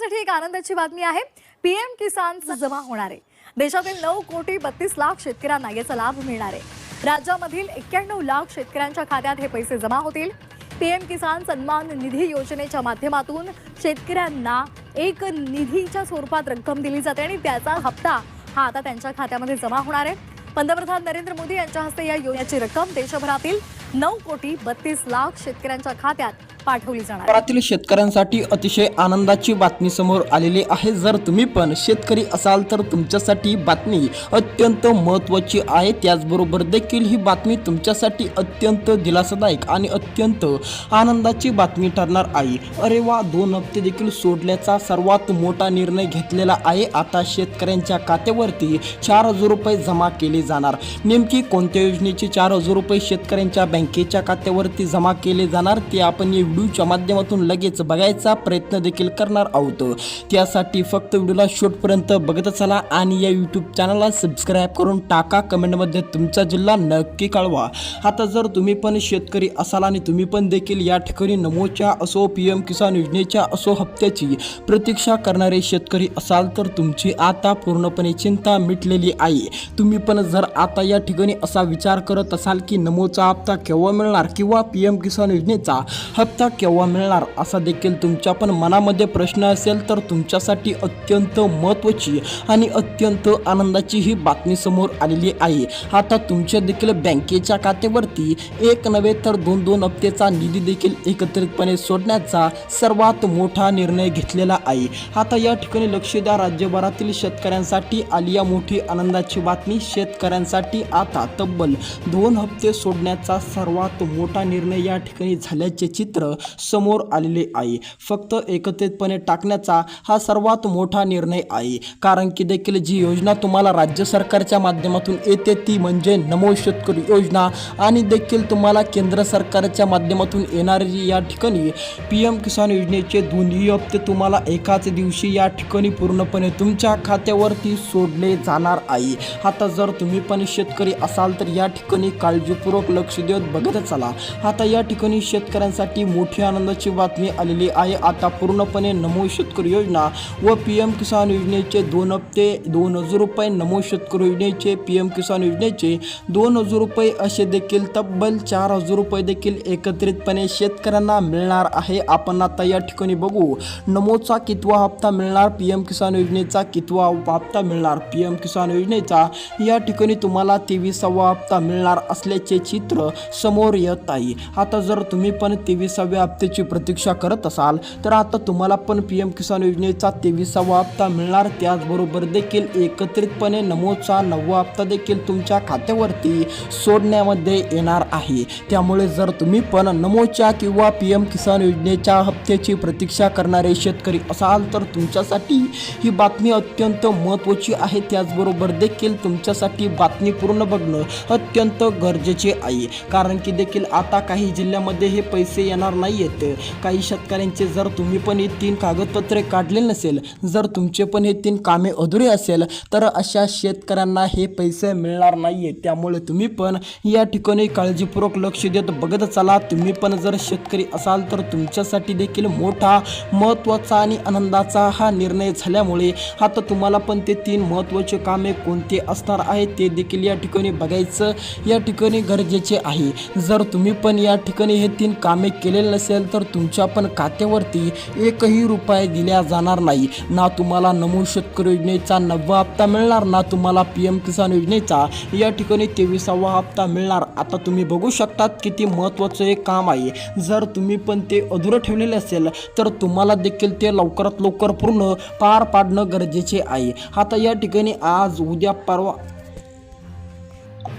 शेतकऱ्यांसाठी एक आनंदाची बातमी आहे। पीएम किसान जमा होणार आहे। देशातील 9,32,00,000 शेतकऱ्यांना याचा लाभ मिळणार आहे। राज्यामधील 91 लाख शेतकऱ्यांच्या खात्यात हे पैसे जमा होतील। पीएम किसान सन्मान निधी योजनेच्या माध्यमातून शेतकऱ्यांना एक निधीच्या स्वरूपात रक्कम दिली जाते आणि त्याचा हप्ता हा आता त्यांच्या खात्यामध्ये जमा होणार आहे। पंतप्रधान नरेंद्र मोदी यांच्या हस्ते या योजनेची रक्कम देशभरातील 9,32,00,000 शेतकऱ्यांच्या खात्यात पाठवली जाणार आहे। राज्यातील शेतकऱ्यांसाठी अतिशय आनंदाची बातमी समोर आलेली आहे। जर तुम्ही पण शेतकरी असाल तर तुमच्यासाठी बातमी अत्यंत महत्त्वाची आहे। त्याचबरोबर देखील ही बातमी तुमच्यासाठी अत्यंत दिलासादायक आणि अत्यंत आनंदाची बातमी ठरणार आहे। अरे वा, 2 हप्ते देखील सोडल्याचा सर्वात मोठा निर्णय घेतलेला आहे। आता शेतकऱ्यांच्या खात्यावरती 4,000 रुपये जमा केले जाणार। नेमकी कोणत्या योजनेचे 4,000 रुपये शेतकऱ्यांच्या बँकेच्या खात्यावरती जमा केले जाणार ते आपण या व्हिडिओच्या माध्यमातून लगेच बघायचा प्रयत्न देखील करणार आहोत। त्यासाठी फक्त व्हिडिओला शेवटपर्यंत बघत चला आणि या यूट्यूब चॅनलला सबस्क्राइब करून टाका। कमेंटमध्ये तुमचा जिल्हा नक्की कळवा। आता जर तुम्ही पण शेतकरी असाल आणि तुम्ही पण देखील या ठिकाणी नमोच्या असो पीएम किसान योजनेच्या असो हप्त्याची प्रतीक्षा करणारे शेतकरी असाल तर तुमची आता पूर्णपणे चिंता मिटलेली आहे। तुम्ही पण जर आता या ठिकाणी असा विचार करत असाल की नमोचा हप्ता केव्हा मिळणार किंवा पीएम किसान योजनेचा हप्ता केव्हा मिळणार असा देखील तुमच्या पण मनामध्ये प्रश्न असेल तर तुमच्यासाठी अत्यंत महत्त्वाची आणि अत्यंत आनंदाची ही बातमी समोर आलेली आहे। आता तुमच्या देखील बँकेच्या खात्यावरती एक नव्हे तर 2 हप्त्याचा निधी देखील एकत्रितपणे सोडण्याचा सर्वात मोठा निर्णय घेतलेला आहे। आता या ठिकाणी लक्ष द्या, राज्यभरातील शेतकऱ्यांसाठी आली या मोठी आनंदाची बातमी। शेतकऱ्यांसाठी आता तब्बल 2 हप्ते सोडण्याचा सर्वात मोठा निर्णय या ठिकाणी झाल्याचे चित्र समोर आलेले आहे। फक्त एकत्रितपणे टाकण्याचा हा सर्वात मोठा निर्णय आहे, कारण की देखील जी योजना तुम्हाला राज्य सरकारच्या माध्यमातून येते ती म्हणजे नमो शेतकरी योजना आणि देखील तुम्हाला केंद्र सरकारच्या माध्यमातून येणारी या ठिकाणी पीएम किसान योजनेचे 2ही हप्ते तुम्हाला एकाच दिवशी या ठिकाणी पूर्णपणे तुमच्या खात्यावरती सोडले जाणार आहे। आता जर तुम्ही पण शेतकरी असाल तर या ठिकाणी काळजीपूर्वक लक्ष देत बघत चला। आता या ठिकाणी शेतकऱ्यांसाठी मोठी आनंदाची बातमी आलेली आहे। आता पूर्णपणे नमो शेतकरी योजना व पीएम किसान योजनेचे 2 हप्ते 2,000 रुपये, नमो शेतकरी योजनेचे पीएम किसान योजनेचे 2,000 रुपये असे देखील तब्बल 4,000 रुपये देखील एकत्रितपणे शेतकऱ्यांना मिळणार आहे। आपण आता या ठिकाणी बघू नमोचा कितवा हप्ता मिळणार, पीएम किसान योजनेचा कितवा हप्ता मिळणार। पीएम किसान योजनेचा या ठिकाणी तुम्हाला 23वा हप्ता मिळणार असल्याचे चित्र समोर येत आहे। आता जर तुम्ही पण 23व्या हप्त्याची प्रतीक्षा करत असाल तर आता तुम्हाला पण पीएम किसान योजनेचा 23वा हप्ता मिळणार। त्याचबरोबर देखील एकत्रितपणे नमोचा 9वा हप्ता देखील तुमच्या खात्यावरती सोडण्यामध्ये येणार आहे। त्यामुळे जर तुम्ही पण नमोच्या किंवा पीएम किसान योजनेच्या हप्त्याची प्रतीक्षा करणारे शेतकरी असाल तर तुमच्यासाठी ही बातमी अत्यंत महत्त्वाची आहे। त्याचबरोबर देखील तुमच्यासाठी बातमी पूर्ण बघणं अत्यंत गरजेचे आहे, कारण की देखील आता काही जिल्ह्यामध्ये हे पैसे येणार नाहीयेत। काही शेतकऱ्यांचे जर तुम्ही पण हे 3 कागदपत्रे काढले नसेल, जर तुमचे पण हे 3 कामे अधुरी असेल तर अशा शेतकऱ्यांना हे पैसे मिळणार नाहीये। त्यामुळे तुम्ही पण या ठिकाणी काळजीपूर्वक लक्ष देत बघत चला। तुम्ही पण जर शेतकरी असाल तर तुमच्यासाठी देखील मोठा महत्त्वाचा आणि आनंदाचा हा निर्णय झाल्यामुळे आता तुम्हाला पण ते 3 महत्त्वाचे कामे कोणते असणार आहे ते देखील या ठिकाणी बघायचं या ठिकाणी गरजेचे आहे। जर तुम्ही पण या ठिकाणी हे 3 कामे केलेले नसेल तर तुमच्या पण खात्यावरती 1ही रुपया दिल्या जाणार नाही। ना तुम्हाला नमो शेतकरी योजनेचा 9वा हप्ता मिळणार, ना तुम्हाला पीएम किसान योजनेचा या ठिकाणी 23वा हप्ता मिळणार। आता तुम्ही बघू शकतात किती महत्त्वाचं एक काम आहे। जर तुम्ही पण ते अधुरं ठेवलेले असेल तर तुम्हाला देखील ते लवकरात लवकर पूर्ण पार पाडणं गरजेचे आहे। आता या ठिकाणी आज उद्या परवा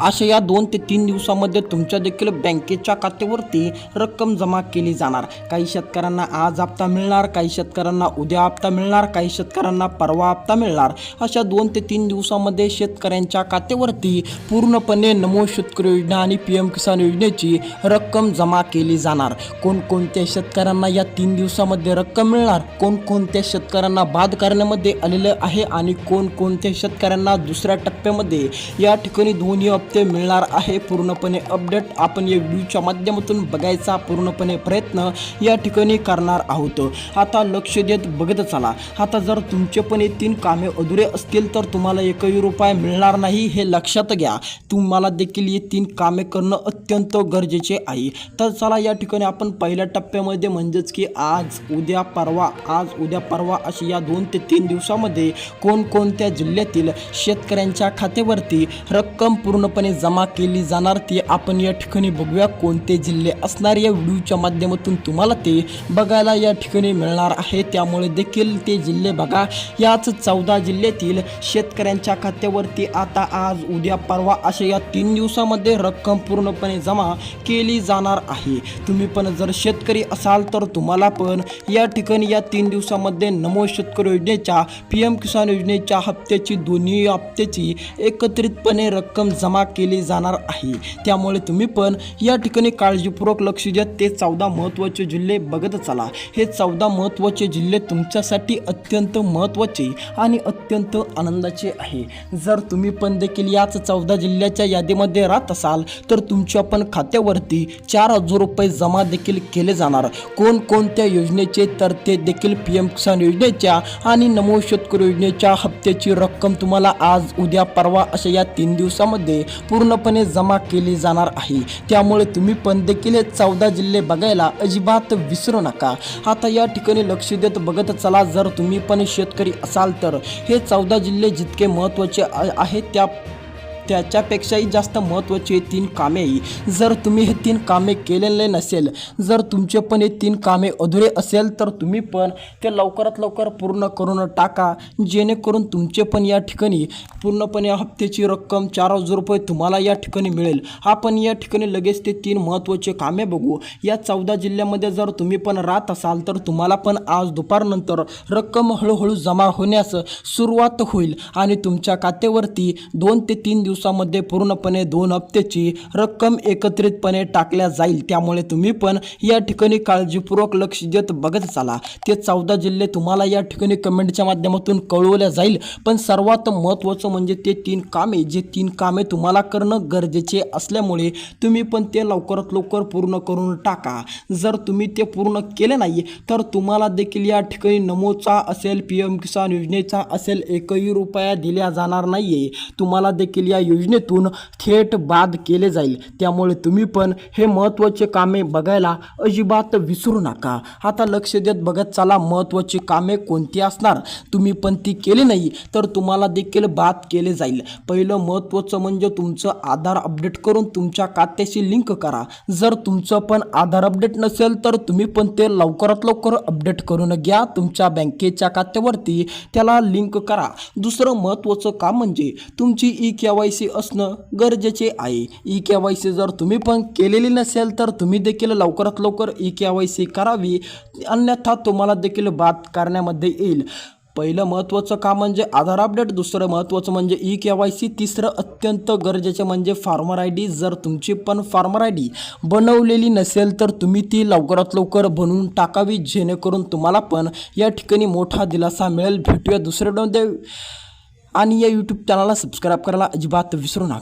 अशा या 2 ते 3 दिवसामध्ये तुमच्या देखील बँकेच्या खात्यावरती रक्कम जमा केली जाणार। काही शेतकऱ्यांना आज हप्ता मिळणार, काही शेतकऱ्यांना उद्या हप्ता मिळणार, काही शेतकऱ्यांना परवा हप्ता मिळणार। अशा 2 ते 3 दिवसामध्ये शेतकऱ्यांच्या खात्यावरती पूर्णपणे नमो शेतकरी योजना आणि पीएम किसान योजनेची रक्कम जमा केली जाणार। कोणकोणत्या शेतकऱ्यांना या 3 दिवसामध्ये रक्कम मिळणार, कोणकोणत्या शेतकऱ्यांना बाद करण्यामध्ये आलेलं आहे आणि कोणकोणत्या शेतकऱ्यांना दुसऱ्या टप्प्यामध्ये या ठिकाणी 2ही हप्ते मिळणार आहे पूर्णपणे अपडेट आपण या व्हिडिओच्या माध्यमातून बघायचा पूर्णपणे प्रयत्न या ठिकाणी करणार आहोत। आता लक्ष देत बघत चला। आता जर तुमचे पण हे 3 कामे अधुरे असतील तर तुम्हाला एकही रुपया मिळणार नाही हे लक्षात घ्या। तुम्हाला देखील हे 3 कामे करणं अत्यंत गरजेचे आहे। तर चला या ठिकाणी आपण पहिल्या टप्प्यामध्ये म्हणजेच की आज उद्या परवा अशी या 2 ते 3 दिवसामध्ये कोणकोणत्या जिल्ह्यातील शेतकऱ्यांच्या खात्यावरती रक्कम पूर्णपणे जमा केली जाणार ती आपण या ठिकाणी बघूया। कोणते जिल्हे असणार या व्हिडिओच्या माध्यमातून तुम्हाला ते बघायला या ठिकाणी मिळणार आहे, त्यामुळे देखील ते जिल्हे बघा। याच 14 जिल्ह्यातील शेतकऱ्यांच्या खात्यावरती आता आज उद्या परवा अशा या 3 दिवसामध्ये रक्कम पूर्णपणे जमा केली जाणार आहे। तुम्ही पण जर शेतकरी असाल तर तुम्हाला पण या ठिकाणी या 3 दिवसामध्ये नमो शेतकरी योजनेच्या PM किसान योजनेच्या हप्त्याची दोन्ही हप्त्याची एकत्रितपणे रक्कम जमा केली जाणार आहे। त्यामुळे तुम्ही पण या ठिकाणी काळजीपूर्वक लक्ष द्या। ते 14 महत्त्वाचे जिल्हे बघत चला। हे 14 महत्त्वाचे जिल्हे तुमच्यासाठी अत्यंत महत्त्वाचे आणि अत्यंत आनंदाचे आहे। जर तुम्ही पण देखील याच 14 जिल्ह्याच्या यादीमध्ये राहत असाल तर तुमच्या पण खात्यावरती 4,000 रुपये जमा देखील केले जाणार। कोणकोणत्या योजनेचे तर ते देखील PM किसान योजनेच्या आणि नमो शेतकरी योजनेच्या हप्त्याची रक्कम तुम्हाला आज उद्या परवा अशा या 3 दिवसामध्ये पूर्णपणे जमा केली जाणार आहे। त्यामुळे तुम्ही पण देखील हे 14 जिल्हे बघायला अजिबात विसरू नका। आता या ठिकाणी लक्ष देत बघत चला। जर तुम्ही पण शेतकरी असाल तर हे 14 जिल्हे जितके महत्त्वाचे आहेत त्याच्यापेक्षाही जास्त महत्त्वाची 3 कामे जर तुम्ही हे 3 कामे केलेले नसेल, जर तुमचे पण हे 3 कामे अधुरे असेल तर तुम्ही पण ते लवकरात लवकर पूर्ण करून टाका, जेणेकरून तुमचे पण या ठिकाणी पूर्णपणे हप्त्याची रक्कम 4,000 रुपये तुम्हाला या ठिकाणी मिळेल। आपण या ठिकाणी लगेच ते 3 महत्त्वाचे कामे बघू। या 14 जिल्ह्यामध्ये जर तुम्ही पण राहत असाल तर तुम्हाला पण आज दुपारनंतर रक्कम हळूहळू जमा होण्यास सुरुवात होईल आणि तुमच्या खात्यावरती 2 ते 3 दिवसामध्ये पूर्णपणे 2 हप्त्याची रक्कम एकत्रितपणे टाकल्या जाईल। त्यामुळे तुम्ही पण या ठिकाणी काळजीपूर्वक लक्ष देत बघत चला। ते 14 जिल्हे तुम्हाला या ठिकाणी कमेंटच्या माध्यमातून कळवल्या जाईल, पण सर्वात महत्त्वाचं म्हणजे ते 3 कामे, जे 3 कामे तुम्हाला करणं गरजेचे असल्यामुळे तुम्ही पण ते लवकरात लवकर पूर्ण करून टाका। जर तुम्ही ते पूर्ण केले नाही तर तुम्हाला देखील या ठिकाणी नमोचा असेल PM किसान योजनेचा असेल एकही रुपया दिला जाणार नाहीये। तुम्हाला देखील या योजनेतून थेट बाद केले जाईल। त्यामुळे तुम्ही पण हे महत्त्वाचे कामे बघायला अजिबात विसरू नका। आता लक्ष देत बघत चला महत्त्वाची कामे कोणती असणार। तुम्ही पण ती केली नाही तर तुम्हाला देखील बाद केले जाईल। पहिलं महत्त्वाचं म्हणजे तुमचं आधार अपडेट करून तुमच्या खात्याशी लिंक करा। जर तुमचं पण आधार अपडेट नसेल तर तुम्ही पण ते लवकरात लवकर अपडेट करून घ्या। तुमच्या बँकेच्या खात्यावरती त्याला लिंक करा। दुसरं महत्त्वाचं काम म्हणजे तुमची KYC असणं गरजेचे आहे। KYC जर तुम्ही पण केलेली नसेल तर तुम्ही देखील लवकरात लवकर KYC करावी, अन्यथा तुम्हाला देखील बाद करण्यामध्ये येईल। पहिलं महत्त्वाचं काम म्हणजे आधार अपडेट, दुसरं महत्त्वाचं म्हणजे KYC, तिसरं अत्यंत गरजेचं म्हणजे फार्मर ID। जर तुमची पण फार्मर ID बनवलेली नसेल तर तुम्ही ती लवकरात लवकर बनवून टाकावी, जेणेकरून तुम्हाला पण या ठिकाणी मोठा दिलासा मिळेल। भेटूया दुसऱ्या आणि या YouTube चॅनलला सबस्क्राईब करायला अजिबात विसरू नका।